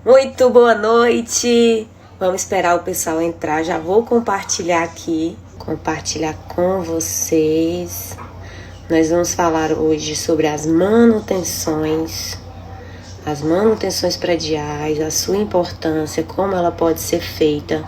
Muito boa noite! Vamos esperar o pessoal entrar. Já vou compartilhar aqui, compartilhar com vocês. Nós vamos falar hoje sobre as manutenções prediais, a sua importância, como ela pode ser feita.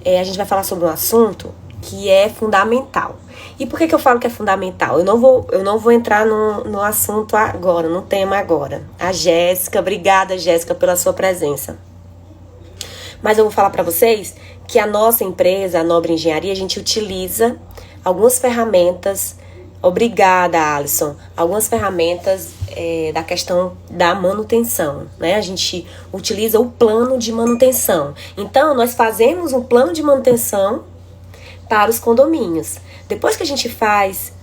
A gente vai falar sobre um assunto que é fundamental. E por que eu falo que é fundamental? Eu não vou entrar no assunto agora, no tema agora. A Jéssica, obrigada Jéssica pela sua presença. Mas eu vou falar para vocês que a nossa empresa, a Nobre Engenharia, a gente utiliza algumas ferramentas. Obrigada, Alisson. Algumas ferramentas da questão da manutenção, né? A gente utiliza o plano de manutenção. Então, nós fazemos um plano de manutenção para os condomínios. Depois que a gente faz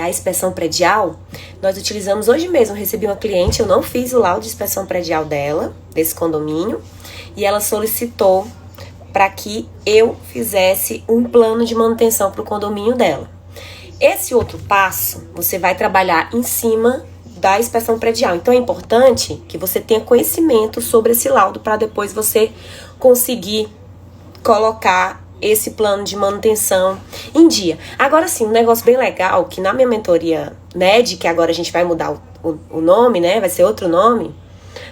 a inspeção predial, nós utilizamos hoje mesmo. Eu recebi uma cliente, eu não fiz o laudo de inspeção predial dela, desse condomínio, e ela solicitou para que eu fizesse um plano de manutenção para o condomínio dela. Esse outro passo, você vai trabalhar em cima da inspeção predial. Então é importante que você tenha conhecimento sobre esse laudo para depois você conseguir colocar esse plano de manutenção em dia. Agora sim, um negócio bem legal, que na minha mentoria NED, que agora a gente vai mudar o nome, né? Vai ser outro nome.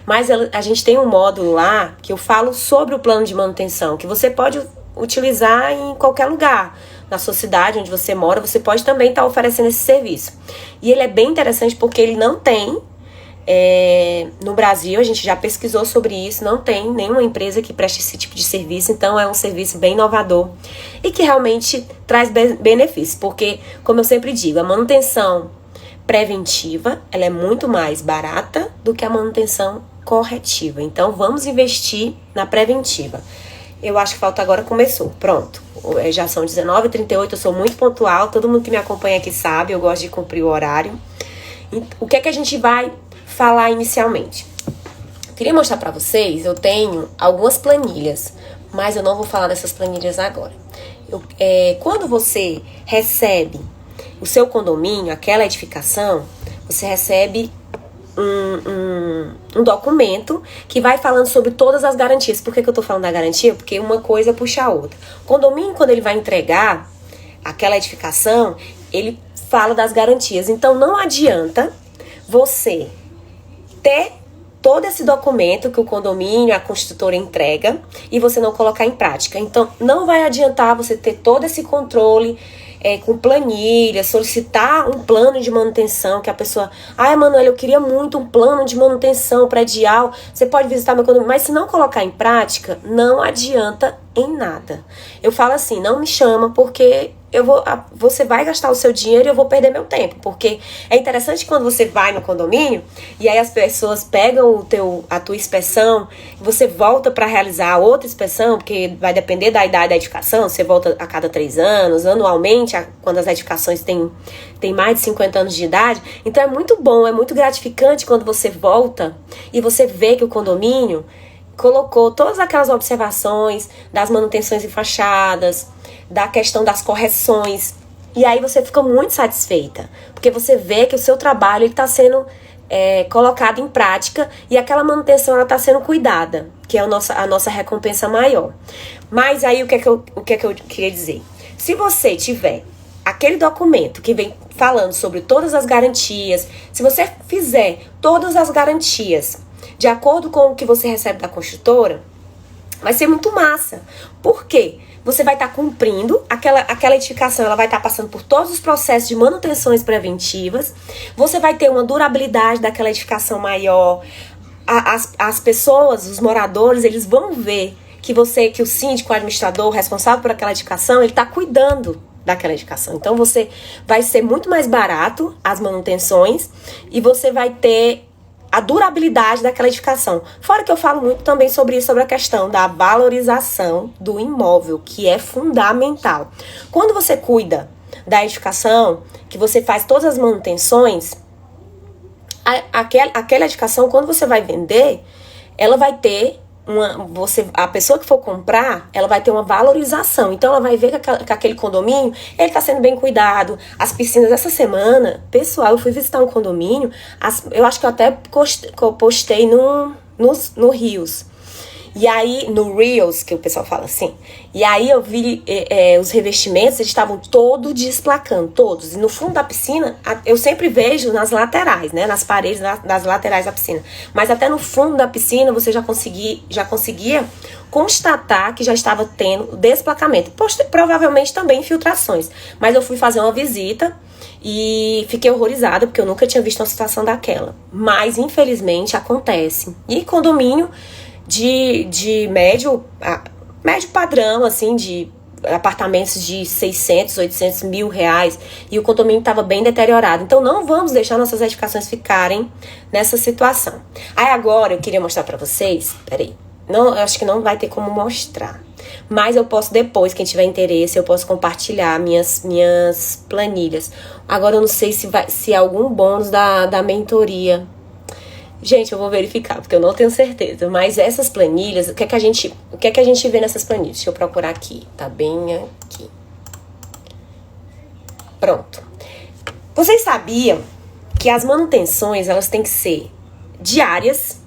Mas a gente tem um módulo lá que eu falo sobre o plano de manutenção, que você pode utilizar em qualquer lugar. Na sua cidade, onde você mora, você pode também estar oferecendo esse serviço. E ele é bem interessante porque ele não tem, no Brasil, a gente já pesquisou sobre isso, não tem nenhuma empresa que preste esse tipo de serviço, então é um serviço bem inovador e que realmente traz benefícios, porque, como eu sempre digo, a manutenção preventiva, ela é muito mais barata do que a manutenção corretiva. Então, vamos investir na preventiva. Eu acho que falta agora começou. Pronto. Já são 19h38, eu sou muito pontual. Todo mundo que me acompanha aqui sabe, eu gosto de cumprir o horário. O que é que a gente vai falar inicialmente? Queria mostrar para vocês, eu tenho algumas planilhas, mas eu não vou falar dessas planilhas agora. Quando você recebe o seu condomínio, aquela edificação, você recebe um documento que vai falando sobre todas as garantias. Por que eu tô falando da garantia? Porque uma coisa puxa a outra. O condomínio, quando ele vai entregar aquela edificação, ele fala das garantias. Então, não adianta você ter todo esse documento que o condomínio, a construtora entrega, e você não colocar em prática. Então, não vai adiantar você ter todo esse controle com planilha, solicitar um plano de manutenção, que a pessoa, Emanuela, eu queria muito um plano de manutenção predial, você pode visitar meu condomínio, mas se não colocar em prática, não adianta em nada. Eu falo assim, não me chama, porque você vai gastar o seu dinheiro e eu vou perder meu tempo, porque é interessante quando você vai no condomínio e aí as pessoas pegam a tua inspeção e você volta para realizar outra inspeção, porque vai depender da idade da edificação, você volta a cada 3 anos, anualmente, quando as edificações têm mais de 50 anos de idade. Então é muito bom, é muito gratificante quando você volta e você vê que o condomínio colocou todas aquelas observações das manutenções em fachadas, da questão das correções, e aí você fica muito satisfeita, porque você vê que o seu trabalho está sendo colocado em prática e aquela manutenção está sendo cuidada, que é a nossa recompensa maior. Mas aí o que é que eu queria dizer? Se você tiver aquele documento que vem falando sobre todas as garantias, se você fizer todas as garantias de acordo com o que você recebe da construtora, vai ser muito massa. Por quê? Você vai estar cumprindo, aquela edificação ela vai estar passando por todos os processos de manutenções preventivas, você vai ter uma durabilidade daquela edificação maior, as pessoas, os moradores, eles vão ver que o síndico, o administrador, o responsável por aquela edificação, ele está cuidando daquela edificação. Então você vai ser muito mais barato as manutenções e você vai ter a durabilidade daquela edificação. Fora que eu falo muito também sobre isso, sobre a questão da valorização do imóvel, que é fundamental. Quando você cuida da edificação, que você faz todas as manutenções, aquela edificação, quando você vai vender, ela vai ter a pessoa que for comprar, ela vai ter uma valorização. Então ela vai ver que aquele condomínio, ele tá sendo bem cuidado. As piscinas, essa semana, pessoal, eu fui visitar um condomínio, eu acho que eu até postei no Rios. E aí, no Reels, que o pessoal fala assim, e aí eu vi os revestimentos, eles estavam todos desplacando, todos. E no fundo da piscina, eu sempre vejo nas laterais, né, nas paredes das laterais da piscina. Mas até no fundo da piscina, você já conseguia constatar que já estava tendo desplacamento. Provavelmente também infiltrações. Mas eu fui fazer uma visita e fiquei horrorizada, porque eu nunca tinha visto uma situação daquela. Mas, infelizmente, acontece. E condomínio de médio padrão, assim, de apartamentos de 600, 800 mil reais, e o condomínio estava bem deteriorado. Então não vamos deixar nossas edificações ficarem nessa situação. Aí agora eu queria mostrar pra vocês, peraí, não, eu acho que não vai ter como mostrar, mas eu posso depois, quem tiver interesse, eu posso compartilhar minhas planilhas. Agora eu não sei se é algum bônus da mentoria. Gente, eu vou verificar, porque eu não tenho certeza. Mas essas planilhas, o que é que a gente vê nessas planilhas? Deixa eu procurar aqui. Tá bem aqui. Pronto. Vocês sabiam que as manutenções, elas têm que ser diárias?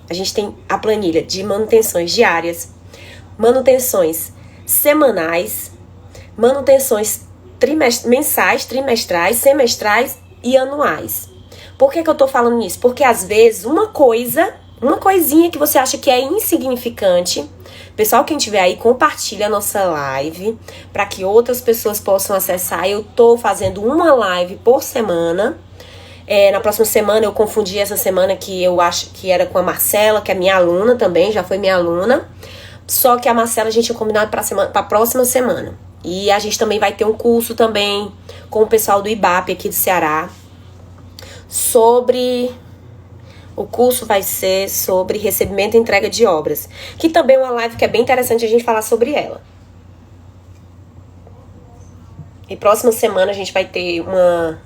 A gente tem a planilha de manutenções diárias, manutenções semanais, manutenções mensais, trimestrais, semestrais e anuais. Por que eu tô falando nisso? Porque às vezes uma coisinha que você acha que é insignificante, pessoal, quem tiver aí, compartilha a nossa live para que outras pessoas possam acessar. Eu tô fazendo uma live por semana. Na próxima semana eu confundi essa semana que eu acho que era com a Marcela, que é minha aluna também, já foi minha aluna. Só que a Marcela a gente tinha combinado para a próxima semana. E a gente também vai ter um curso também com o pessoal do IBAP aqui do Ceará. O curso vai ser sobre recebimento e entrega de obras, que também é uma live que é bem interessante a gente falar sobre ela. E próxima semana a gente vai ter uma...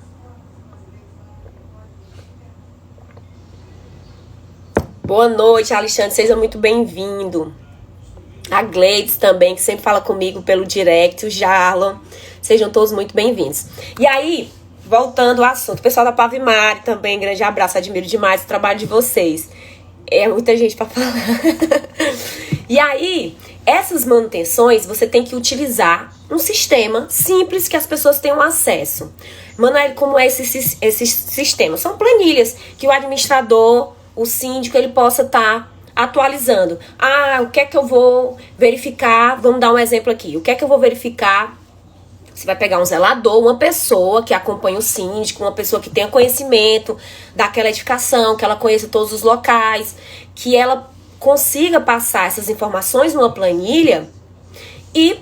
Boa noite, Alexandre, seja muito bem-vindo. A Gleides também, que sempre fala comigo pelo direct, o Jarlon, sejam todos muito bem-vindos. E aí... Voltando ao assunto, pessoal da Pavimari também, grande abraço, admiro demais o trabalho de vocês. É muita gente pra falar. E aí, essas manutenções, você tem que utilizar um sistema simples que as pessoas tenham acesso. Manoel, como é esse sistema? São planilhas que o administrador, o síndico, ele possa estar atualizando. O que é que eu vou verificar? Vamos dar um exemplo aqui. O que é que eu vou verificar? Você vai pegar um zelador, uma pessoa que acompanha o síndico, uma pessoa que tenha conhecimento daquela edificação, que ela conheça todos os locais, que ela consiga passar essas informações numa planilha e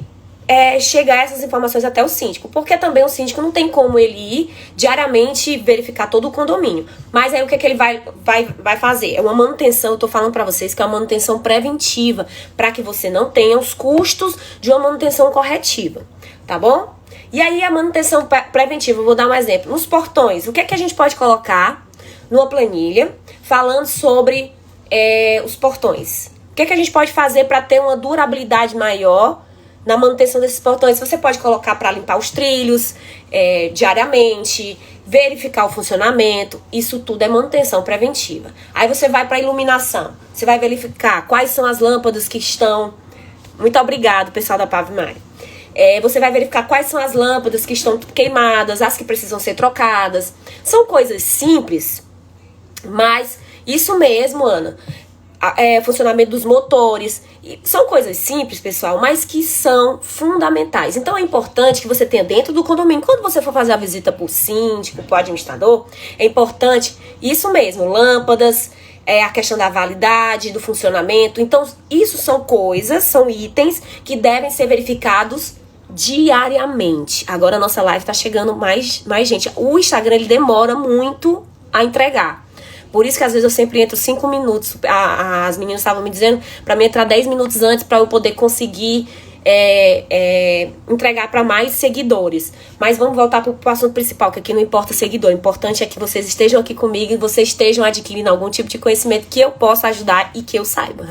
chegar essas informações até o síndico. Porque também o síndico não tem como ele ir diariamente verificar todo o condomínio. Mas aí o que ele vai fazer? É uma manutenção, eu tô falando pra vocês que é uma manutenção preventiva, para que você não tenha os custos de uma manutenção corretiva, tá bom? E aí a manutenção preventiva, eu vou dar um exemplo. Nos portões, o que é que a gente pode colocar numa planilha falando sobre os portões? O que é que a gente pode fazer para ter uma durabilidade maior na manutenção desses portões? Você pode colocar para limpar os trilhos diariamente, verificar o funcionamento. Isso tudo é manutenção preventiva. Aí você vai para iluminação. Você vai verificar quais são as lâmpadas que estão... Muito obrigado, pessoal da Pavimari. Você vai verificar quais são as lâmpadas que estão queimadas, as que precisam ser trocadas. São coisas simples, mas isso mesmo, Ana. Funcionamento dos motores. São coisas simples, pessoal, mas que são fundamentais. Então é importante que você tenha dentro do condomínio, quando você for fazer a visita para o síndico, para o administrador, é importante isso mesmo, lâmpadas, a questão da validade, do funcionamento. Então isso são coisas, são itens que devem ser verificados diariamente. Agora a nossa live tá chegando mais gente. O Instagram, ele demora muito a entregar. Por isso que às vezes eu sempre entro 5 minutos. As meninas estavam me dizendo pra mim entrar 10 minutos antes pra eu poder conseguir entregar pra mais seguidores. Mas vamos voltar pro assunto principal, que aqui não importa seguidor. O importante é que vocês estejam aqui comigo e vocês estejam adquirindo algum tipo de conhecimento que eu possa ajudar e que eu saiba.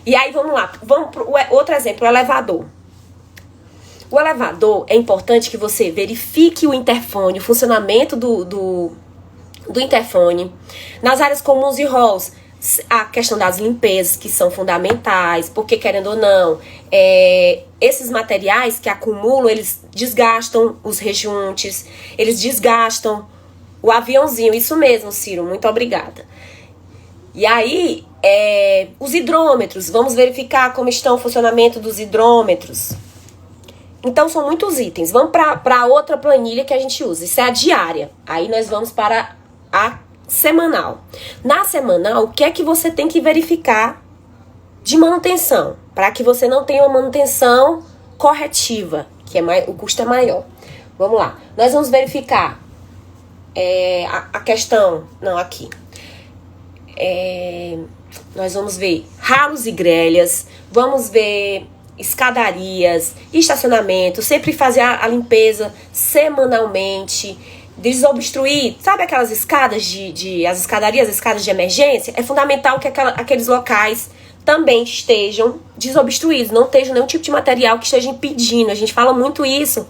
E aí, vamos lá. Vamos pro outro exemplo, o elevador. O elevador, é importante que você verifique o interfone, o funcionamento do interfone. Nas áreas comuns e halls, a questão das limpezas, que são fundamentais, porque, querendo ou não, esses materiais que acumulam, eles desgastam os rejuntes, eles desgastam o aviãozinho. Isso mesmo, Ciro, muito obrigada. E aí, os hidrômetros, vamos verificar como estão o funcionamento dos hidrômetros. Então, são muitos itens. Vamos para outra planilha que a gente usa. Isso é a diária. Aí, nós vamos para a semanal. Na semanal, o que é que você tem que verificar de manutenção? Para que você não tenha uma manutenção corretiva, que o custo é maior. Vamos lá. Nós vamos verificar a questão... Não, aqui. Nós vamos ver ralos e grelhas. Vamos ver... escadarias, estacionamento, sempre fazer a limpeza semanalmente, desobstruir, sabe aquelas escadas as escadarias, as escadas de emergência? É fundamental que aqueles locais também estejam desobstruídos, não esteja nenhum tipo de material que esteja impedindo. A gente fala muito isso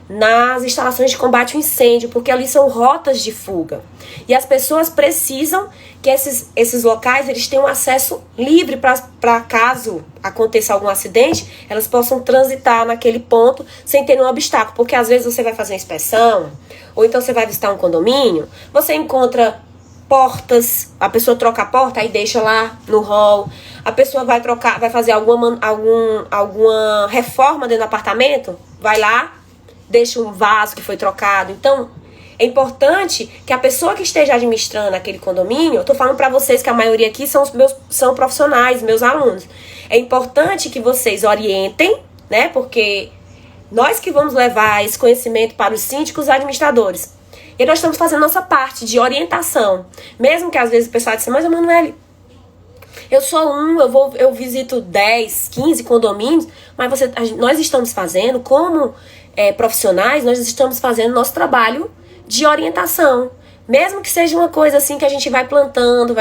nas instalações de combate ao incêndio, porque ali são rotas de fuga. E as pessoas precisam que esses locais eles tenham acesso livre para caso aconteça algum acidente, elas possam transitar naquele ponto sem ter nenhum obstáculo. Porque às vezes você vai fazer uma inspeção, ou então você vai visitar um condomínio, você encontra portas, a pessoa troca a porta, aí deixa lá no hall. A pessoa vai fazer alguma reforma dentro do apartamento, vai lá, deixa um vaso que foi trocado. Então, é importante que a pessoa que esteja administrando aquele condomínio, eu tô falando para vocês que a maioria aqui são profissionais, meus alunos. É importante que vocês orientem, né? Porque nós que vamos levar esse conhecimento para os síndicos e administradores. E nós estamos fazendo nossa parte de orientação. Mesmo que às vezes o pessoal diz, mas Emanuele, eu sou eu visito 10, 15 condomínios, mas nós estamos fazendo como profissionais, nós estamos fazendo nosso trabalho de orientação. Mesmo que seja uma coisa assim que a gente vai plantando,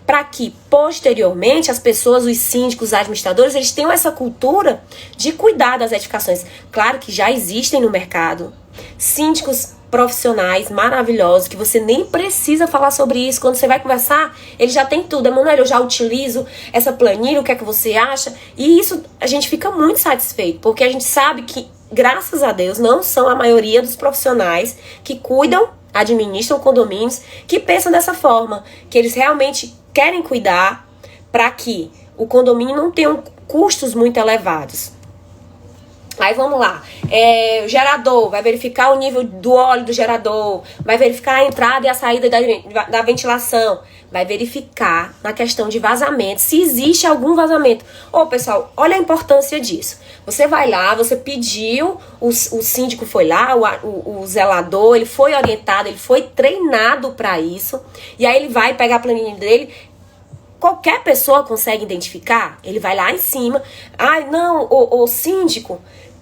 para que posteriormente as pessoas, os síndicos, os administradores, eles tenham essa cultura de cuidar das edificações. Claro que já existem no mercado síndicos profissionais maravilhosos, que você nem precisa falar sobre isso. Quando você vai conversar, ele já tem tudo. Emanuele, eu já utilizo essa planilha, o que é que você acha? E isso a gente fica muito satisfeito, porque a gente sabe que, graças a Deus, não são a maioria dos profissionais que cuidam, administram condomínios, que pensam dessa forma, que eles realmente querem cuidar para que o condomínio não tenha custos muito elevados. Aí vamos lá, o gerador, vai verificar o nível do óleo do gerador, vai verificar a entrada e a saída da ventilação, vai verificar na questão de vazamento, se existe algum vazamento. Pessoal, olha a importância disso. Você vai lá, você pediu, o síndico foi lá, o zelador, ele foi orientado, ele foi treinado para isso, e aí ele vai pegar a planilha dele. Qualquer pessoa consegue identificar, ele vai lá em cima, o síndico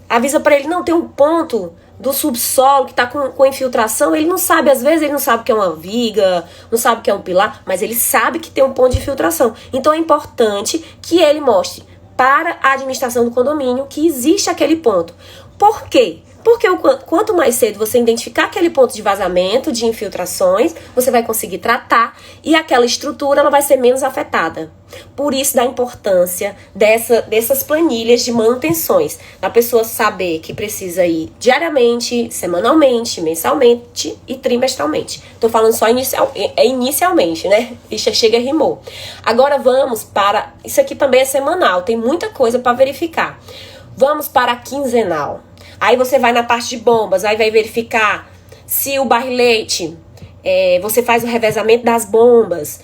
avisa para ele, não, tem um ponto do subsolo que tá com infiltração, ele não sabe, às vezes ele não sabe que é uma viga, não sabe que é um pilar, mas ele sabe que tem um ponto de infiltração. Então é importante que ele mostre para a administração do condomínio que existe aquele ponto. Por quê? Porque quanto mais cedo você identificar aquele ponto de vazamento, de infiltrações, você vai conseguir tratar e aquela estrutura ela vai ser menos afetada. Por isso da importância dessas planilhas de manutenções. Da pessoa saber que precisa ir diariamente, semanalmente, mensalmente e trimestralmente. Tô falando só inicialmente, né? Isso chega e rimou. Agora vamos para... Isso aqui também é semanal, tem muita coisa para verificar. Vamos para a quinzenal. Aí você vai na parte de bombas, aí vai verificar se o barrilete, você faz o revezamento das bombas,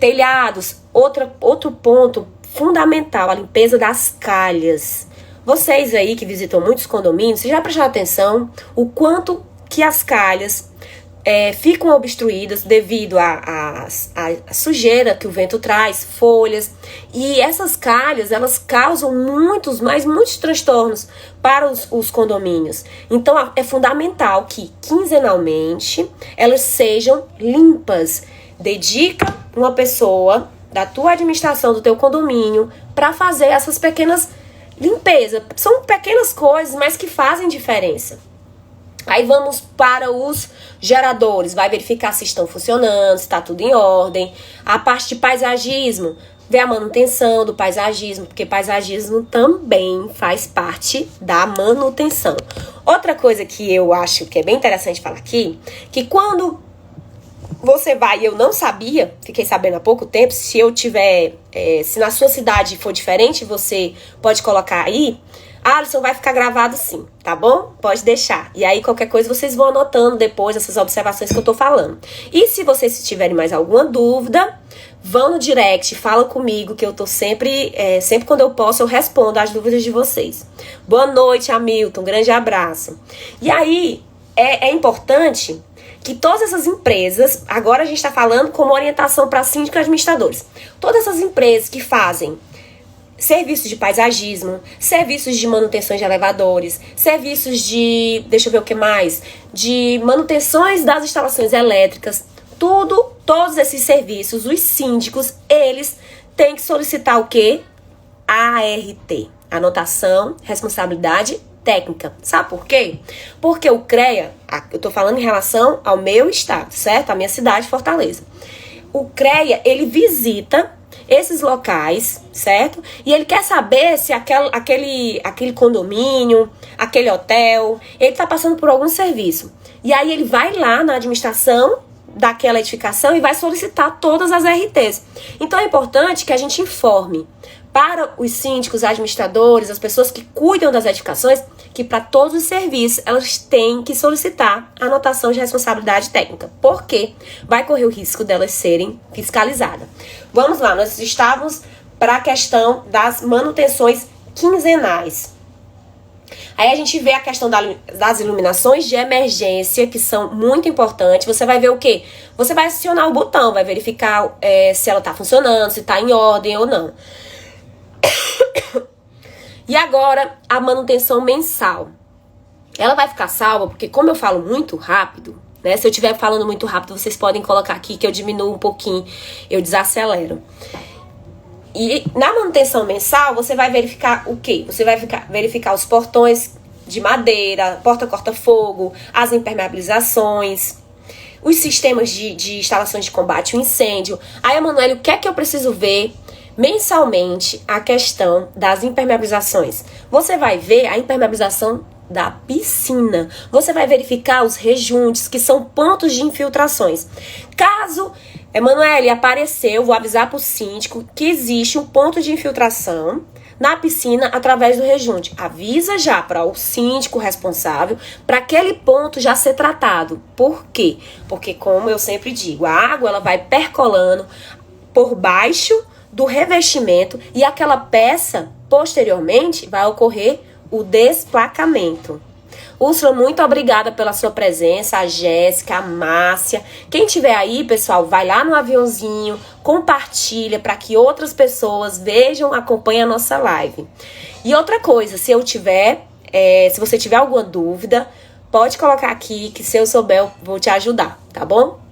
telhados. Outro ponto fundamental, a limpeza das calhas. Vocês aí que visitam muitos condomínios, vocês já prestaram atenção o quanto que as calhas ficam obstruídas devido à sujeira que o vento traz, folhas. E essas calhas, elas causam muitos transtornos para os condomínios. Então, é fundamental que, quinzenalmente, elas sejam limpas. Dedica uma pessoa da tua administração, do teu condomínio, para fazer essas pequenas limpezas. São pequenas coisas, mas que fazem diferença. Aí vamos para os geradores, vai verificar se estão funcionando, se está tudo em ordem. A parte de paisagismo, ver a manutenção do paisagismo, porque paisagismo também faz parte da manutenção. Outra coisa que eu acho que é bem interessante falar aqui, que quando você vai, eu não sabia, fiquei sabendo há pouco tempo, se eu tiver, se na sua cidade for diferente, você pode colocar aí. Alisson, vai ficar gravado sim, tá bom? Pode deixar. E aí, qualquer coisa, vocês vão anotando depois essas observações que eu tô falando. E se vocês tiverem mais alguma dúvida, vão no direct, fala comigo, que eu tô sempre quando eu posso, eu respondo as dúvidas de vocês. Boa noite, Hamilton, um grande abraço. E aí, é importante que todas essas empresas, agora a gente tá falando como orientação para síndicos e administradores, todas essas empresas que fazem serviços de paisagismo, serviços de manutenção de elevadores, serviços de, deixa eu ver o que mais, de manutenções das instalações elétricas, todos esses serviços, os síndicos, eles têm que solicitar o quê? ART, anotação, responsabilidade técnica. Sabe por quê? Porque o CREA, eu tô falando em relação ao meu estado, certo? A minha cidade, Fortaleza. O CREA, ele visita esses locais, certo? E ele quer saber se aquele condomínio, aquele hotel, ele tá passando por algum serviço. E aí ele vai lá na administração daquela edificação e vai solicitar todas as RTs. Então é importante que a gente informe para os síndicos, administradores, as pessoas que cuidam das edificações, que para todos os serviços elas têm que solicitar a anotação de responsabilidade técnica, porque vai correr o risco delas serem fiscalizadas. Vamos lá, nós estávamos para a questão das manutenções quinzenais. Aí a gente vê a questão das iluminações de emergência, que são muito importantes. Você vai ver o quê? Você vai acionar o botão, vai verificar se ela está funcionando, se está em ordem ou não. E agora, a manutenção mensal. Ela vai ficar salva, porque como eu falo muito rápido, né? Se eu estiver falando muito rápido, vocês podem colocar aqui que eu diminuo um pouquinho, eu desacelero. E na manutenção mensal, você vai verificar o quê? Você vai verificar os portões de madeira, porta corta-fogo, as impermeabilizações, os sistemas de instalações de combate ao incêndio. Aí, Emanuele, o que é que eu preciso ver mensalmente? A questão das impermeabilizações. Você vai ver a impermeabilização da piscina. Você vai verificar os rejuntes, que são pontos de infiltrações. Caso, Emanuele, apareceu, vou avisar para o síndico que existe um ponto de infiltração na piscina através do rejunte. Avisa já para o síndico responsável para aquele ponto já ser tratado. Por quê? Porque, como eu sempre digo, a água ela vai percolando por baixo do revestimento e aquela peça, posteriormente, vai ocorrer o desplacamento. Úrsula, muito obrigada pela sua presença, a Jéssica, a Márcia. Quem tiver aí, pessoal, vai lá no aviãozinho, compartilha para que outras pessoas vejam, acompanhem a nossa live. E outra coisa, se você tiver alguma dúvida, pode colocar aqui que se eu souber, eu vou te ajudar, tá bom?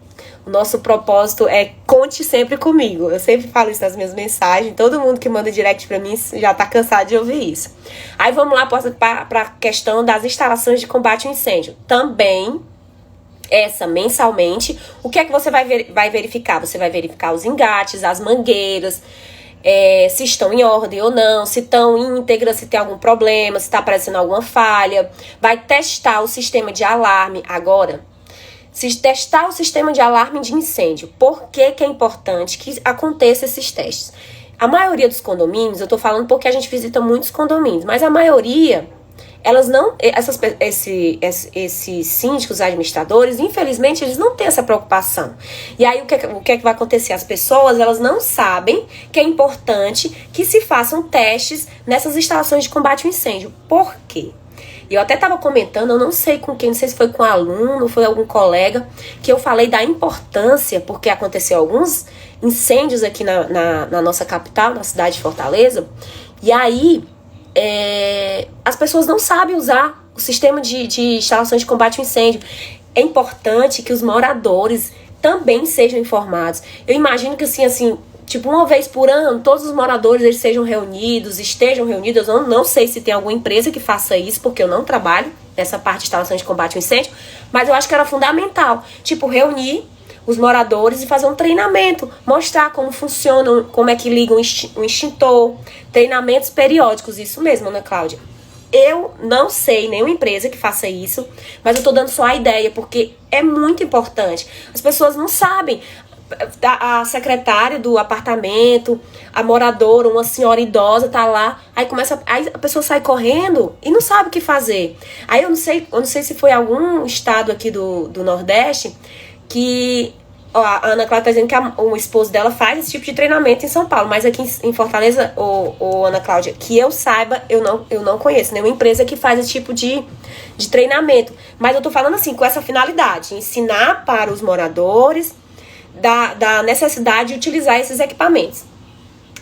O nosso propósito é conte sempre comigo. Eu sempre falo isso nas minhas mensagens. Todo mundo que manda direct pra mim já tá cansado de ouvir isso. Aí vamos lá para a questão das instalações de combate ao incêndio. Também, essa mensalmente, o que é que você vai verificar? Você vai verificar os engates, as mangueiras, se estão em ordem ou não, se estão íntegras, se tem algum problema, se está aparecendo alguma falha. Vai testar o sistema de alarme agora. Se testar o sistema de alarme de incêndio. Por que que é importante que aconteça esses testes? A maioria dos condomínios, eu tô falando porque a gente visita muitos condomínios, mas a maioria, elas não, esses síndicos, administradores, infelizmente, eles não têm essa preocupação. E aí, o que é que vai acontecer? As pessoas, elas não sabem que é importante que se façam testes nessas instalações de combate ao incêndio. Por quê? Eu até estava comentando, eu não sei com quem, não sei se foi com um aluno, foi algum colega, que eu falei da importância, porque aconteceu alguns incêndios aqui na nossa capital, na cidade de Fortaleza, e aí as pessoas não sabem usar o sistema de instalações de combate ao incêndio. É importante que os moradores também sejam informados. Eu imagino que assim, tipo, uma vez por ano, todos os moradores eles sejam reunidos, estejam reunidos. Eu não sei se tem alguma empresa que faça isso, porque eu não trabalho nessa parte de instalação de combate ao incêndio, mas eu acho que era fundamental, tipo, reunir os moradores e fazer um treinamento, mostrar como funciona, como é que liga um extintor, treinamentos periódicos, isso mesmo, Ana Cláudia. Eu não sei nenhuma empresa que faça isso, mas eu tô dando só a ideia, porque é muito importante. As pessoas não sabem. A secretária do apartamento, a moradora, uma senhora idosa tá lá, aí a pessoa sai correndo e não sabe o que fazer. Aí eu não sei se foi algum estado aqui do Nordeste que a Ana Cláudia tá dizendo que o esposo dela faz esse tipo de treinamento em São Paulo, mas aqui em Fortaleza, Ana Cláudia, que eu saiba, eu não conheço nenhuma empresa que faz esse tipo de treinamento. Mas eu tô falando assim, com essa finalidade, ensinar para os moradores da necessidade de utilizar esses equipamentos.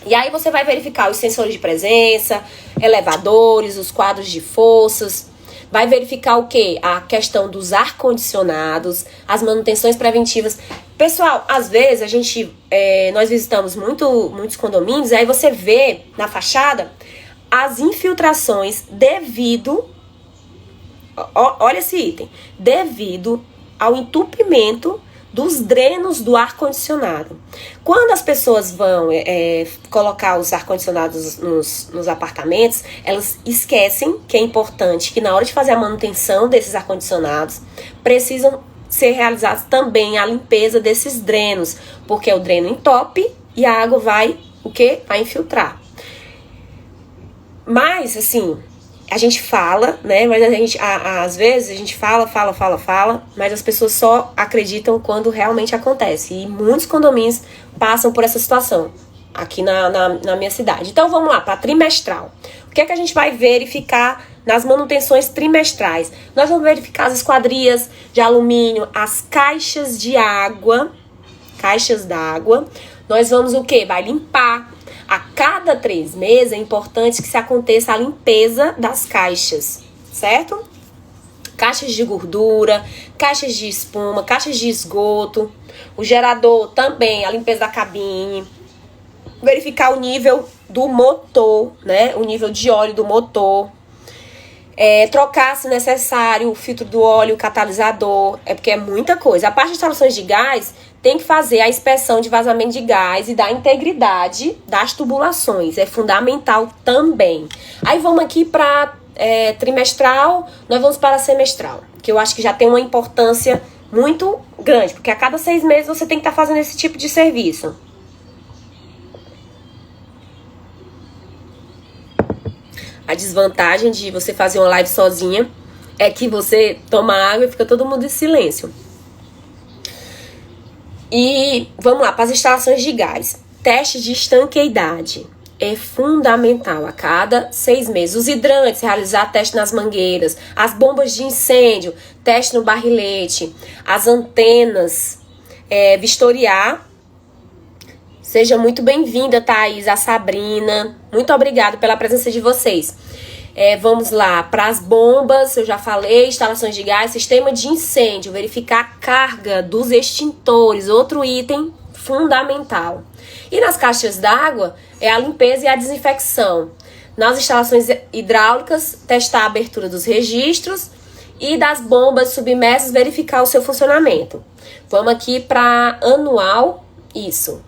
E aí você vai verificar os sensores de presença, elevadores, os quadros de forças, vai verificar o quê? A questão dos ar-condicionados, as manutenções preventivas. Pessoal, às vezes nós visitamos muitos condomínios, aí você vê na fachada as infiltrações devido, olha esse item, devido ao entupimento dos drenos do ar-condicionado. Quando as pessoas vão colocar os ar-condicionados nos apartamentos, elas esquecem que é importante que na hora de fazer a manutenção desses ar-condicionados, precisam ser realizadas também a limpeza desses drenos, porque o dreno entope e a água vai infiltrar. Mas, assim, a gente fala, né? Mas às vezes a gente fala, mas as pessoas só acreditam quando realmente acontece. E muitos condomínios passam por essa situação aqui na minha cidade. Então vamos lá, para trimestral. O que é que a gente vai verificar nas manutenções trimestrais? Nós vamos verificar as esquadrias de alumínio, as caixas de água, caixas d'água. Nós vamos o quê? Vai limpar. A cada 3 meses é importante que se aconteça a limpeza das caixas, certo? Caixas de gordura, caixas de espuma, caixas de esgoto, o gerador também, a limpeza da cabine. Verificar o nível do motor, né? O nível de óleo do motor. Trocar, se necessário, o filtro do óleo, o catalisador, porque é muita coisa. A parte de instalações de gás tem que fazer a inspeção de vazamento de gás e da integridade das tubulações, é fundamental também. Aí vamos aqui para trimestral, nós vamos para semestral, que eu acho que já tem uma importância muito grande, porque a cada 6 meses você tem que estar fazendo esse tipo de serviço. A desvantagem de você fazer uma live sozinha é que você toma água e fica todo mundo em silêncio. E vamos lá, para as instalações de gás. Teste de estanqueidade é fundamental a cada 6 meses. Os hidrantes, realizar teste nas mangueiras. As bombas de incêndio, teste no barrilete. As antenas, vistoriar. Seja muito bem-vinda, Thaís, a Sabrina. Muito obrigada pela presença de vocês. Vamos lá, para as bombas, eu já falei, instalações de gás, sistema de incêndio, verificar a carga dos extintores, outro item fundamental. E nas caixas d'água, a limpeza e a desinfecção. Nas instalações hidráulicas, testar a abertura dos registros e das bombas submersas, verificar o seu funcionamento. Vamos aqui para anual, isso.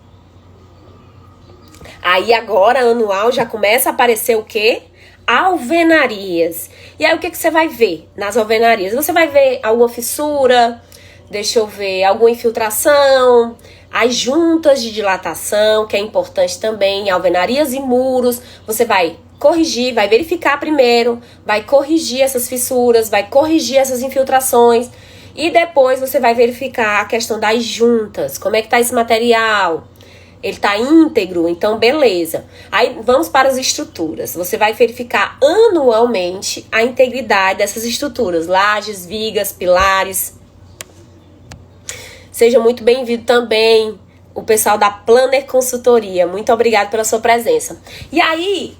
Aí agora, anual, já começa a aparecer o quê? Alvenarias. E aí o que você vai ver nas alvenarias? Você vai ver alguma fissura, deixa eu ver, alguma infiltração, as juntas de dilatação, que é importante também, alvenarias e muros. Você vai corrigir, vai verificar primeiro, vai corrigir essas fissuras, vai corrigir essas infiltrações e depois você vai verificar a questão das juntas, como é que tá esse material. Ele está íntegro, então beleza. Aí vamos para as estruturas. Você vai verificar anualmente a integridade dessas estruturas. Lajes, vigas, pilares. Seja muito bem-vindo também o pessoal da Planner Consultoria. Muito obrigada pela sua presença. E aí,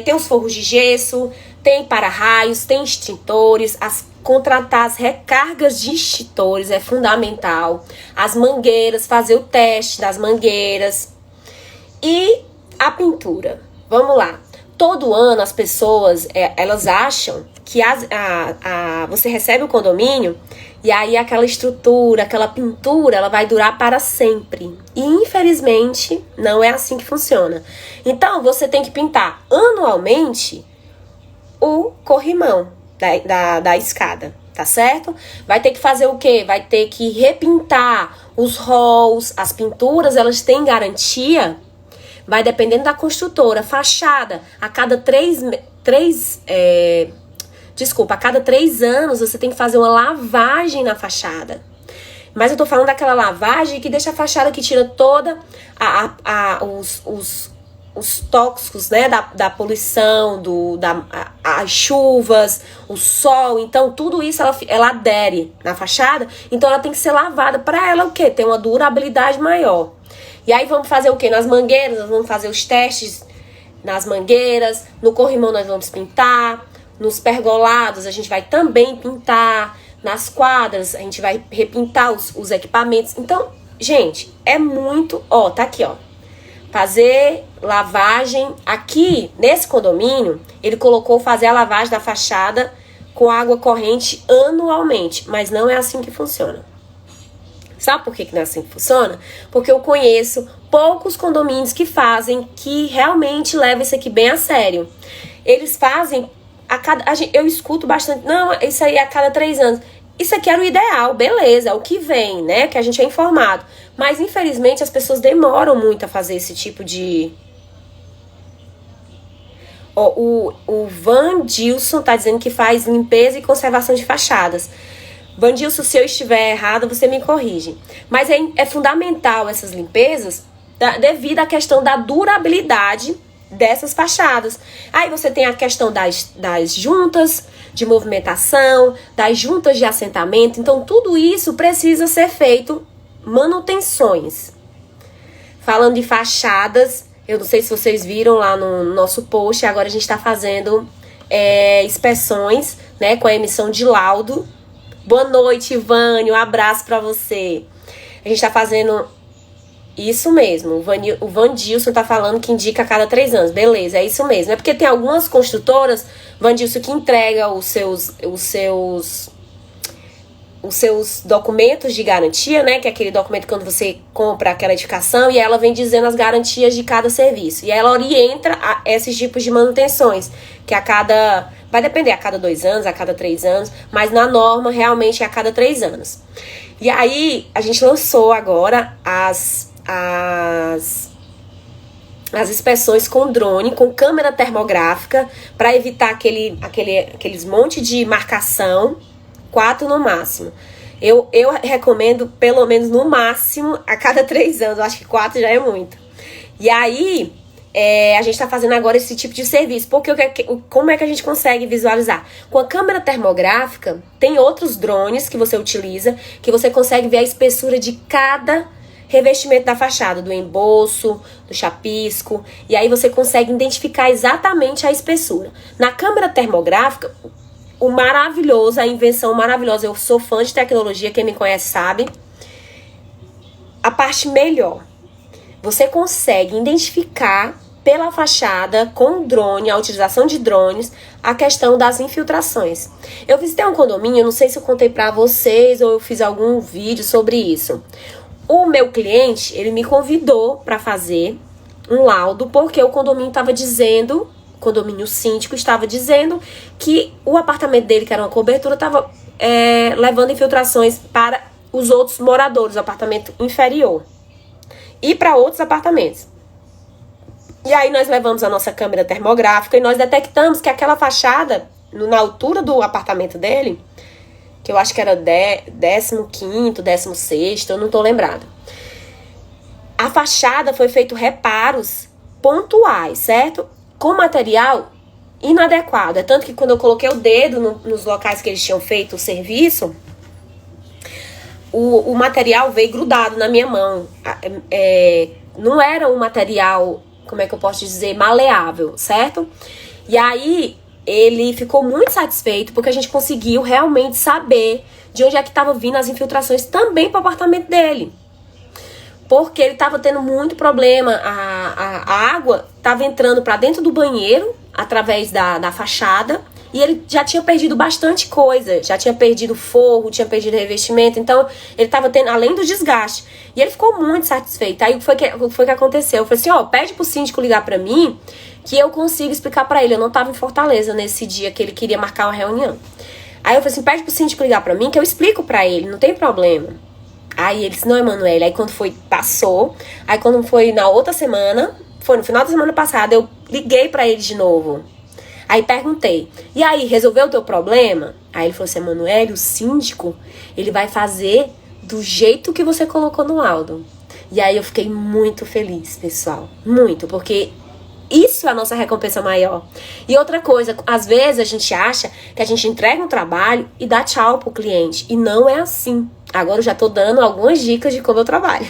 tem os forros de gesso, tem para-raios, tem extintores, contratar as recargas de extintores é fundamental. As mangueiras, fazer o teste das mangueiras. E a pintura? Vamos lá. Todo ano as pessoas, elas acham que você recebe o condomínio e aí aquela estrutura, aquela pintura, ela vai durar para sempre. E infelizmente não é assim que funciona. Então você tem que pintar anualmente o corrimão da escada, tá certo? Vai ter que fazer o quê? Vai ter que repintar os halls, as pinturas, elas têm garantia. Vai dependendo da construtora. Fachada, a cada a cada 3 anos você tem que fazer uma lavagem na fachada. Mas eu tô falando daquela lavagem que deixa a fachada, que tira toda os tóxicos, né, da poluição, as chuvas, o sol. Então tudo isso ela adere na fachada. Então ela tem que ser lavada para ela o quê? Ter uma durabilidade maior. E aí vamos fazer o quê? Nas mangueiras, nós vamos fazer os testes nas mangueiras. No corrimão nós vamos pintar. Nos pergolados a gente vai também pintar. Nas quadras a gente vai repintar os equipamentos. Então, gente, é muito... Ó, tá aqui, ó. Fazer lavagem. Aqui, nesse condomínio, ele colocou fazer a lavagem da fachada com água corrente anualmente. Mas não é assim que funciona. Sabe por que não é assim que funciona? Porque eu conheço poucos condomínios que fazem, que realmente levam isso aqui bem a sério. Eles fazem, eu escuto bastante, não, isso aí é a cada 3 anos. Isso aqui era o ideal, beleza, é o que vem, né? Que a gente é informado. Mas, infelizmente, as pessoas demoram muito a fazer esse tipo de... Ó, o Van Dilson tá dizendo que faz limpeza e conservação de fachadas. Vandilson, se eu estiver errada, você me corrige. Mas é fundamental essas limpezas devido à questão da durabilidade dessas fachadas. Aí você tem a questão das juntas de movimentação, das juntas de assentamento. Então, tudo isso precisa ser feito manutenções. Falando de fachadas, eu não sei se vocês viram lá no nosso post, agora a gente está fazendo inspeções, né, com a emissão de laudo. Boa noite, Ivane, um abraço pra você. A gente tá fazendo isso mesmo. O Vandilson tá falando que indica a cada 3 anos. Beleza, é isso mesmo. É porque tem algumas construtoras, Vandilson, que entrega os seus documentos de garantia, né? Que é aquele documento quando você compra aquela edificação e ela vem dizendo as garantias de cada serviço. E ela orienta esses tipos de manutenções, que vai depender a cada 2 anos, a cada 3 anos, mas na norma realmente é a cada 3 anos. E aí a gente lançou agora as inspeções com drone, com câmera termográfica, para evitar aqueles monte de marcação, 4 no máximo. Eu recomendo pelo menos no máximo a cada 3 anos, eu acho que 4 já é muito. E aí... a gente está fazendo agora esse tipo de serviço. Porque como é que a gente consegue visualizar? Com a câmera termográfica, tem outros drones que você utiliza, que você consegue ver a espessura de cada revestimento da fachada, do emboço, do chapisco, e aí você consegue identificar exatamente a espessura. Na câmera termográfica, a invenção maravilhosa, eu sou fã de tecnologia, quem me conhece sabe, a parte melhor. Você consegue identificar pela fachada, com drone, a utilização de drones, a questão das infiltrações. Eu visitei um condomínio, não sei se eu contei pra vocês ou eu fiz algum vídeo sobre isso. O meu cliente, ele me convidou pra fazer um laudo, porque o condomínio estava dizendo, o condomínio síndico estava dizendo que o apartamento dele, que era uma cobertura, estava levando infiltrações para os outros moradores, o apartamento inferior. E para outros apartamentos. E aí nós levamos a nossa câmera termográfica e nós detectamos que aquela fachada, na altura do apartamento dele, que eu acho que era 15º, 16º, eu não tô lembrada. A fachada foi feito reparos pontuais, certo? Com material inadequado. É tanto que quando eu coloquei o dedo nos locais que eles tinham feito o serviço, o material veio grudado na minha mão. Não era um material, como é que eu posso dizer, maleável, certo? E aí ele ficou muito satisfeito porque a gente conseguiu realmente saber de onde é que estava vindo as infiltrações também para o apartamento dele. porque ele estava tendo muito problema. A água estava entrando para dentro do banheiro através da fachada, e ele já tinha perdido bastante coisa, já tinha perdido forro, tinha perdido revestimento, então ele estava tendo, além do desgaste, e ele ficou muito satisfeito. Aí o que foi que aconteceu? Eu falei assim, ó, pede pro síndico ligar para mim, que eu consigo explicar para ele. Eu não estava em Fortaleza nesse dia que ele queria marcar uma reunião. Aí eu falei assim, pede pro síndico ligar para mim, que eu explico para ele, não tem problema. Aí ele disse, não, Emanuele. Aí quando foi, passou. Aí quando foi na outra semana, foi no final da semana passada, eu liguei pra ele de novo. Aí perguntei, e aí, resolveu o teu problema? Aí ele falou assim, Emanuele, o síndico, ele vai fazer do jeito que você colocou no laudo. E aí eu fiquei muito feliz, pessoal. Muito, porque isso é a nossa recompensa maior. E outra coisa, às vezes a gente acha que a gente entrega um trabalho e dá tchau pro cliente. E não é assim. Agora eu já tô dando algumas dicas de como eu trabalho.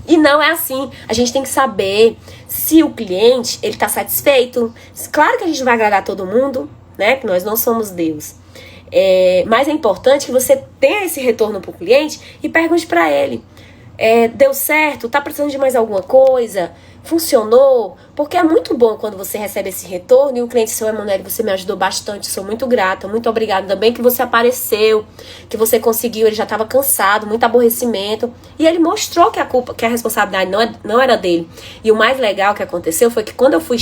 E não é assim. A gente tem que saber se o cliente, ele tá satisfeito. Claro que a gente não vai agradar todo mundo, né? Que nós não somos Deus. Mas é importante que você tenha esse retorno pro cliente e pergunte pra ele. Deu certo? Tá precisando de mais alguma coisa? Funcionou? Porque é muito bom quando você recebe esse retorno e o cliente, seu Emanuele, você me ajudou bastante, sou muito grata, muito obrigada, ainda bem que você apareceu, que você conseguiu, ele já estava cansado, muito aborrecimento, e ele mostrou que a responsabilidade não era dele. E o mais legal que aconteceu foi que quando eu fui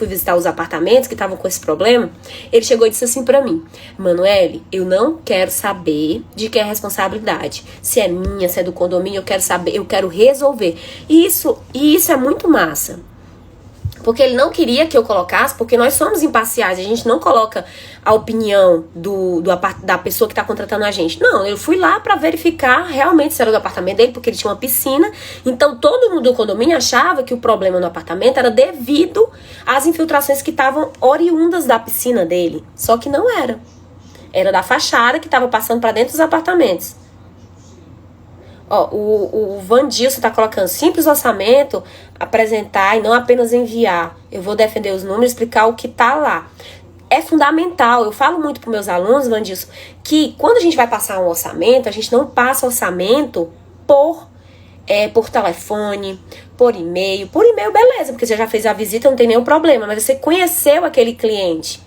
visitar os apartamentos que estavam com esse problema, ele chegou e disse assim pra mim, Emanuele, eu não quero saber de quem é a responsabilidade, se é minha, se é do condomínio, eu quero saber, eu quero resolver. E isso é muito massa. Porque ele não queria que eu colocasse, porque nós somos imparciais, a gente não coloca a opinião da pessoa que está contratando a gente. Não, eu fui lá para verificar realmente se era do apartamento dele, porque ele tinha uma piscina. Então todo mundo do condomínio achava que o problema no apartamento era devido às infiltrações que estavam oriundas da piscina dele. Só que não era. Era da fachada que estava passando para dentro dos apartamentos. Ó, o Vandilson tá colocando simples orçamento, apresentar e não apenas enviar. Eu vou defender os números, explicar o que tá lá. É fundamental, eu falo muito para meus alunos, Vandilson, que quando a gente vai passar um orçamento, a gente não passa orçamento por telefone, por e-mail. Por e-mail, beleza, porque você já fez a visita, não tem nenhum problema, mas você conheceu aquele cliente.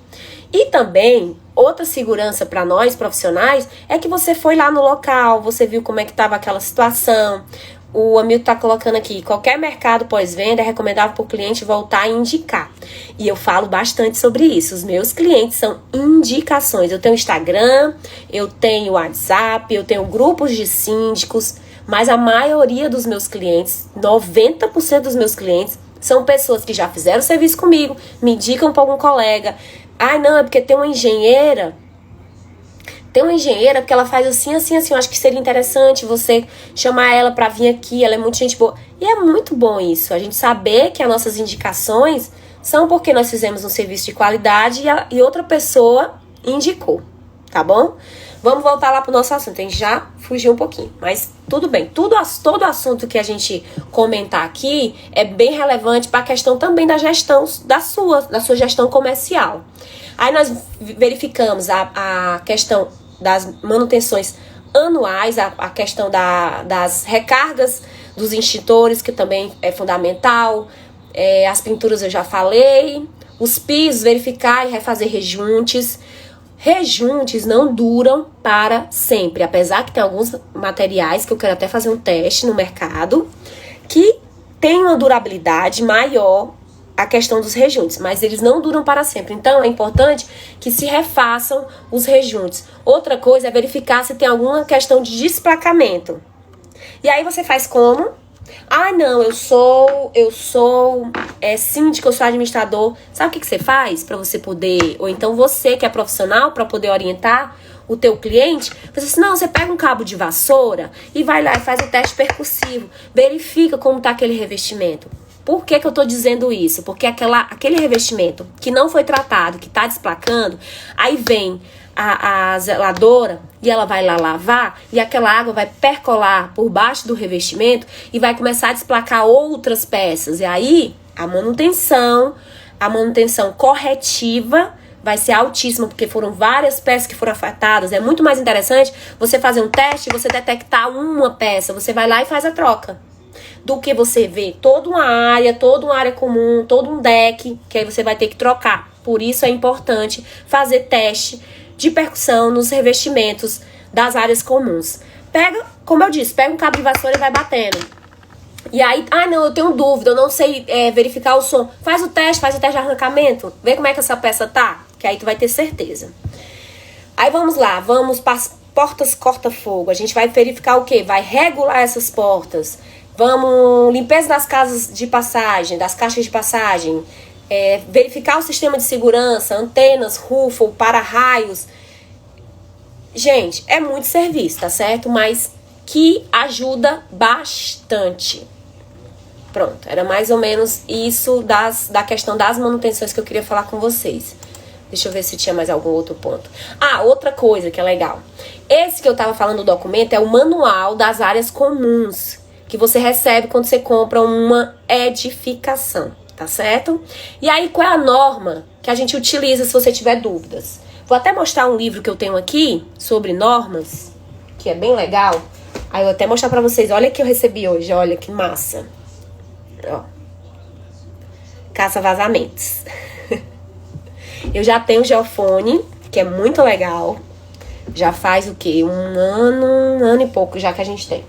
E também, outra segurança para nós profissionais é que você foi lá no local, você viu como é que estava aquela situação. O Hamilton tá colocando aqui, qualquer mercado pós-venda é recomendável para o cliente voltar e indicar. E eu falo bastante sobre isso. Os meus clientes são indicações. Eu tenho Instagram, eu tenho WhatsApp, eu tenho grupos de síndicos, mas a maioria dos meus clientes, 90% dos meus clientes, são pessoas que já fizeram serviço comigo, me indicam para algum colega. Não, é porque tem uma engenheira porque ela faz assim, assim, assim. Eu acho que seria interessante você chamar ela pra vir aqui, ela é muito gente boa. E é muito bom isso, a gente saber que as nossas indicações são porque nós fizemos um serviço de qualidade e outra pessoa indicou, tá bom? Vamos voltar lá pro nosso assunto, a gente já fugiu um pouquinho, mas tudo bem. Todo assunto que a gente comentar aqui é bem relevante para a questão também da gestão, da sua gestão comercial. Aí nós verificamos a questão das manutenções anuais, a questão das recargas dos extintores, que também é fundamental, as pinturas eu já falei, os pisos, verificar e refazer rejuntes. Rejuntes não duram para sempre, apesar que tem alguns materiais que eu quero até fazer um teste no mercado, que tem uma durabilidade maior a questão dos rejuntes, mas eles não duram para sempre. Então é importante que se refaçam os rejuntes. Outra coisa é verificar se tem alguma questão de desplacamento. E aí você faz como? Não, eu sou síndico, eu sou administrador. Sabe o que você faz para você poder, ou então você que é profissional, para poder orientar o teu cliente? Você diz, não, você pega um cabo de vassoura e vai lá e faz o teste percussivo. Verifica como está aquele revestimento. Por que eu tô dizendo isso? Porque aquele revestimento que não foi tratado, que tá desplacando, aí vem a zeladora e ela vai lá lavar e aquela água vai percolar por baixo do revestimento e vai começar a desplacar outras peças. E aí a manutenção corretiva vai ser altíssima, porque foram várias peças que foram afetadas. É muito mais interessante você fazer um teste e você detectar uma peça. Você vai lá e faz a troca. Do que você ver toda uma área comum, todo um deck, que aí você vai ter que trocar. Por isso é importante fazer teste de percussão nos revestimentos das áreas comuns. Pega, como eu disse, pega um cabo de vassoura e vai batendo. E aí, não, eu tenho dúvida, eu não sei verificar o som. Faz o teste de arrancamento, vê como é que essa peça tá, que aí tu vai ter certeza. Aí vamos lá, vamos para as portas corta-fogo. A gente vai verificar o quê? Vai regular essas portas. Vamos, limpeza das casas de passagem, das caixas de passagem. Verificar o sistema de segurança, antenas, rufo, para-raios. Gente, é muito serviço, tá certo? Mas que ajuda bastante. Pronto, era mais ou menos isso da questão das manutenções que eu queria falar com vocês. Deixa eu ver se tinha mais algum outro ponto. Outra coisa que é legal. Esse que eu tava falando do documento é o manual das áreas comuns, que você recebe quando você compra uma edificação, tá certo? E aí, qual é a norma que a gente utiliza se você tiver dúvidas? Vou até mostrar um livro que eu tenho aqui sobre normas, que é bem legal. Aí eu vou até mostrar pra vocês. Olha o que eu recebi hoje, olha que massa. Ó. Caça-vazamentos. Eu já tenho o geofone, que é muito legal. Já faz o quê? Um ano e pouco já que a gente tem.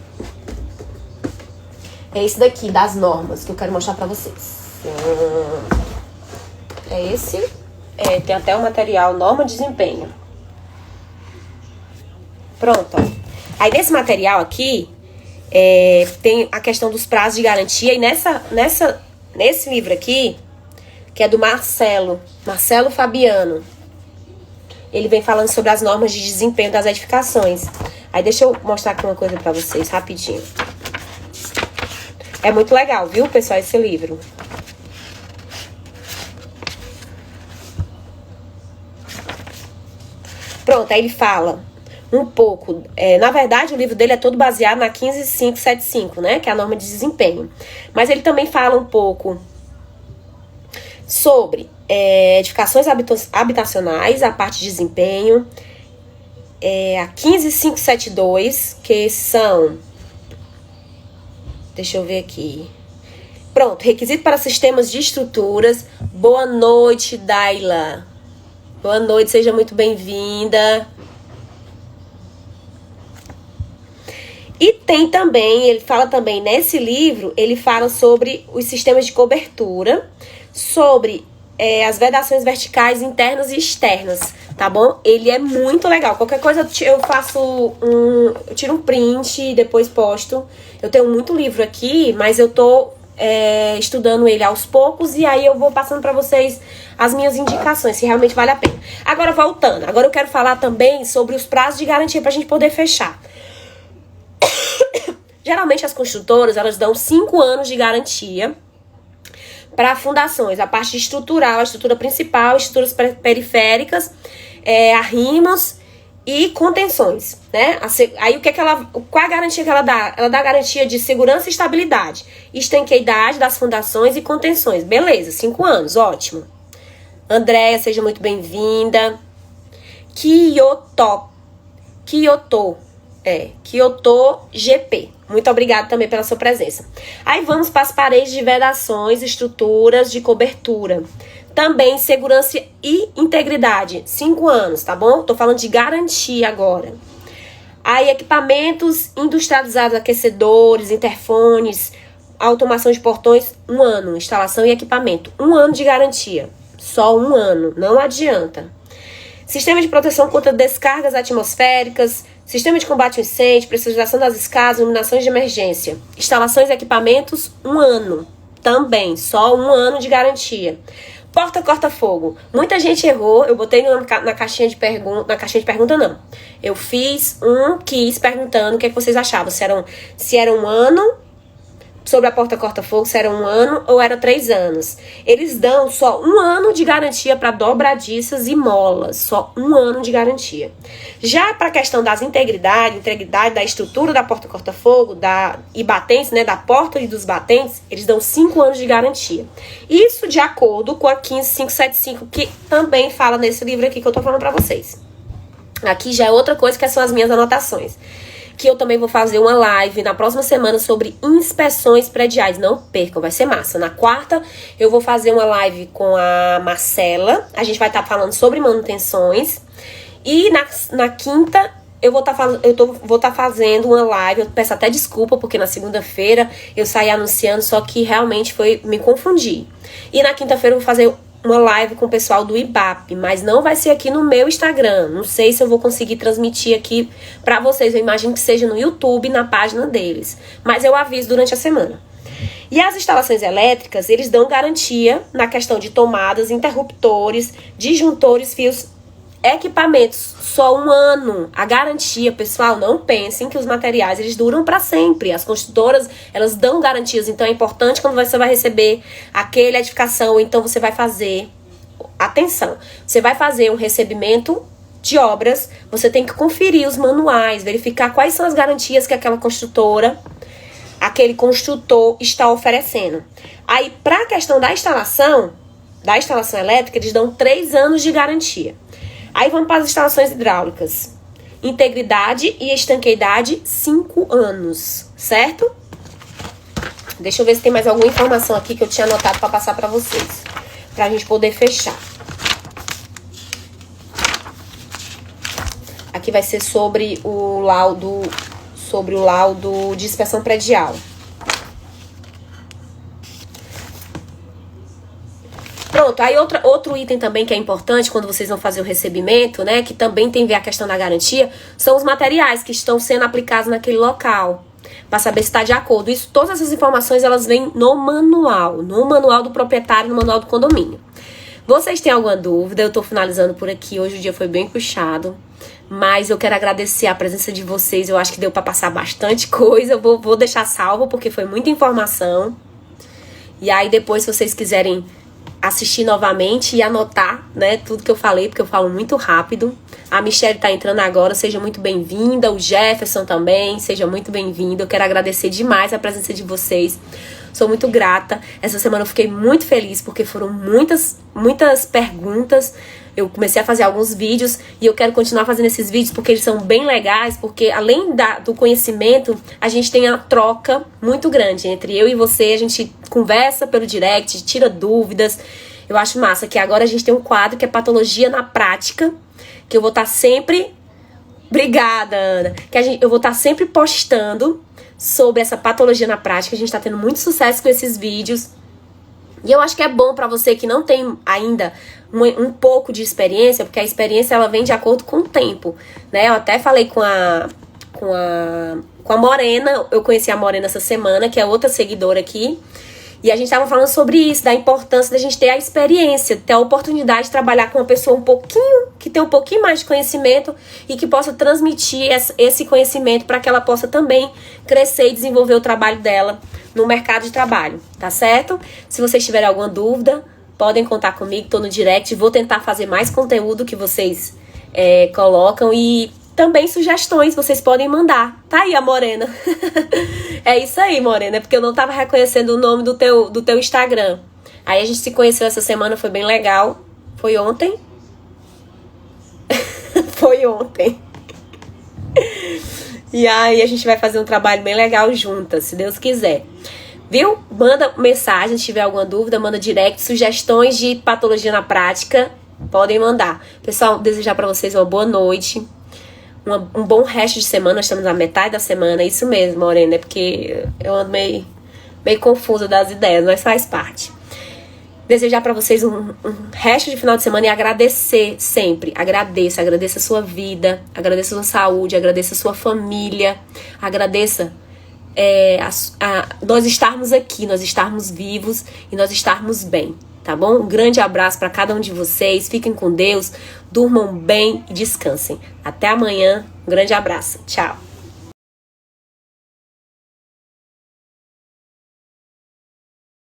É esse daqui, das normas, que eu quero mostrar pra vocês. É esse. Tem até o material norma de desempenho. Pronto, ó. Aí nesse material aqui, tem a questão dos prazos de garantia. E nesse livro aqui, que é do Marcelo Fabiano, ele vem falando sobre as normas de desempenho das edificações. Aí deixa eu mostrar aqui uma coisa pra vocês, rapidinho. É muito legal, viu, pessoal, esse livro. Pronto, aí ele fala um pouco. Na verdade, o livro dele é todo baseado na 15575, né? Que é a norma de desempenho. Mas ele também fala um pouco sobre edificações habitacionais, a parte de desempenho. A 15572, que são... Deixa eu ver aqui. Pronto, requisito para sistemas de estruturas. Boa noite, Daila. Boa noite, seja muito bem-vinda. E tem também, ele fala também nesse livro, ele fala sobre os sistemas de cobertura, sobre as vedações verticais internas e externas, tá bom? Ele é muito legal. Qualquer coisa eu tiro um print e depois posto. Eu tenho muito livro aqui, mas eu tô estudando ele aos poucos e aí eu vou passando pra vocês as minhas indicações, se realmente vale a pena. Agora, voltando. Agora eu quero falar também sobre os prazos de garantia pra gente poder fechar. Geralmente as construtoras, elas dão 5 anos de garantia para fundações, a parte estrutural, a estrutura principal, estruturas periféricas, arrimos e contenções, né? Aí qual é a garantia que ela dá? Ela dá garantia de segurança e estabilidade, estanqueidade das fundações e contenções. Beleza, 5 anos, ótimo. Andréia, seja muito bem-vinda. Kyoto GP. Muito obrigada também pela sua presença. Aí vamos para as paredes de vedações, estruturas de cobertura. Também segurança e integridade. 5 anos, tá bom? Tô falando de garantia agora. Aí equipamentos industrializados, aquecedores, interfones, automação de portões, 1 ano. Instalação e equipamento, 1 ano de garantia. Só 1 ano, não adianta. Sistema de proteção contra descargas atmosféricas, sistema de combate ao incêndio, pressurização das escadas, iluminações de emergência. Instalações e equipamentos, 1 ano. Também, só 1 ano de garantia. Porta corta-fogo. Muita gente errou, eu botei na caixinha de pergunta, não. Eu fiz um quiz perguntando o que vocês achavam, se era 1 ano, sobre a porta corta-fogo, se era 1 ano ou era 3 anos. Eles dão só 1 ano de garantia para dobradiças e molas, só 1 ano de garantia. Já para a questão das integridade da estrutura da porta corta-fogo e batentes, né, da porta e dos batentes, eles dão 5 anos de garantia. Isso de acordo com a 15575, que também fala nesse livro aqui que eu tô falando para vocês. Aqui já é outra coisa, que são as minhas anotações. Que eu também vou fazer uma live na próxima semana sobre inspeções prediais. Não percam, vai ser massa. Na quarta, eu vou fazer uma live com a Marcela. A gente vai estar falando sobre manutenções. E na quinta, eu vou estar fazendo uma live. Eu peço até desculpa, porque na segunda-feira eu saí anunciando, só que realmente me confundi. E na quinta-feira eu vou fazer uma live com o pessoal do IBAP, mas não vai ser aqui no meu Instagram. Não sei se eu vou conseguir transmitir aqui pra vocês. Eu imagino que seja no YouTube, na página deles. Mas eu aviso durante a semana. E as instalações elétricas, eles dão garantia na questão de tomadas, interruptores, disjuntores, fios, equipamentos. Só 1 ano. A garantia, pessoal, não pensem que os materiais, eles duram para sempre. As construtoras, elas dão garantias. Então é importante quando você vai receber aquela edificação, ou então você vai fazer, atenção, você vai fazer um recebimento de obras, você tem que conferir os manuais, verificar quais são as garantias que aquela construtora, aquele construtor está oferecendo. Aí, para a questão da instalação elétrica, eles dão 3 anos de garantia. Aí vamos para as instalações hidráulicas. Integridade e estanqueidade, 5 anos, certo? Deixa eu ver se tem mais alguma informação aqui que eu tinha anotado para passar para vocês, para a gente poder fechar. Aqui vai ser sobre o laudo de inspeção predial. Pronto, aí outro item também que é importante quando vocês vão fazer o recebimento, né, que também tem a ver a questão da garantia, são os materiais que estão sendo aplicados naquele local, para saber se está de acordo. Isso, todas essas informações, elas vêm no manual do proprietário, no manual do condomínio. Vocês têm alguma dúvida? Eu tô finalizando por aqui, hoje o dia foi bem puxado, mas eu quero agradecer a presença de vocês. Eu acho que deu para passar bastante coisa, eu vou deixar salvo porque foi muita informação. E aí depois, se vocês quiserem assistir novamente e anotar, né, tudo que eu falei, porque eu falo muito rápido. A Michelle tá entrando agora, seja muito bem-vinda. O Jefferson também, seja muito bem-vindo. Eu quero agradecer demais a presença de vocês. Sou muito grata. Essa semana eu fiquei muito feliz, porque foram muitas perguntas. Eu comecei a fazer alguns vídeos e eu quero continuar fazendo esses vídeos porque eles são bem legais, porque além do conhecimento, a gente tem a troca muito grande entre eu e você. A gente conversa pelo direct, tira dúvidas. Eu acho massa que agora a gente tem um quadro que é Patologia na Prática, que eu vou estar sempre... Obrigada, Ana. Eu vou estar sempre postando sobre essa patologia na prática. A gente tá tendo muito sucesso com esses vídeos. E eu acho que é bom pra você que não tem ainda um pouco de experiência, porque a experiência ela vem de acordo com o tempo, né? Eu até falei com a Morena, eu conheci a Morena essa semana, que é outra seguidora aqui, e a gente tava falando sobre isso, da importância da gente ter a experiência, ter a oportunidade de trabalhar com uma pessoa que tem um pouquinho mais de conhecimento e que possa transmitir esse conhecimento para que ela possa também crescer e desenvolver o trabalho dela no mercado de trabalho, tá certo? Se vocês tiverem alguma dúvida, podem contar comigo, tô no direct, vou tentar fazer mais conteúdo que vocês colocam e também sugestões vocês podem mandar. Tá aí a Morena. É isso aí, Morena, é porque eu não tava reconhecendo o nome do teu Instagram. Aí a gente se conheceu essa semana, foi bem legal. Foi ontem? Foi ontem. E aí a gente vai fazer um trabalho bem legal juntas, se Deus quiser. Viu? Manda mensagem se tiver alguma dúvida, manda direct, sugestões de patologia na prática, podem mandar. Pessoal, desejar pra vocês uma boa noite, um bom resto de semana. Nós estamos na metade da semana, isso mesmo, Morena, é porque eu ando meio confusa das ideias, mas faz parte. Desejar pra vocês um resto de final de semana e agradecer sempre. Agradeça a sua vida, agradeça a sua saúde, agradeça a sua família, agradeça nós estarmos aqui, nós estarmos vivos e nós estarmos bem, tá bom? Um grande abraço para cada um de vocês, fiquem com Deus, durmam bem e descansem. Até amanhã, um grande abraço, tchau!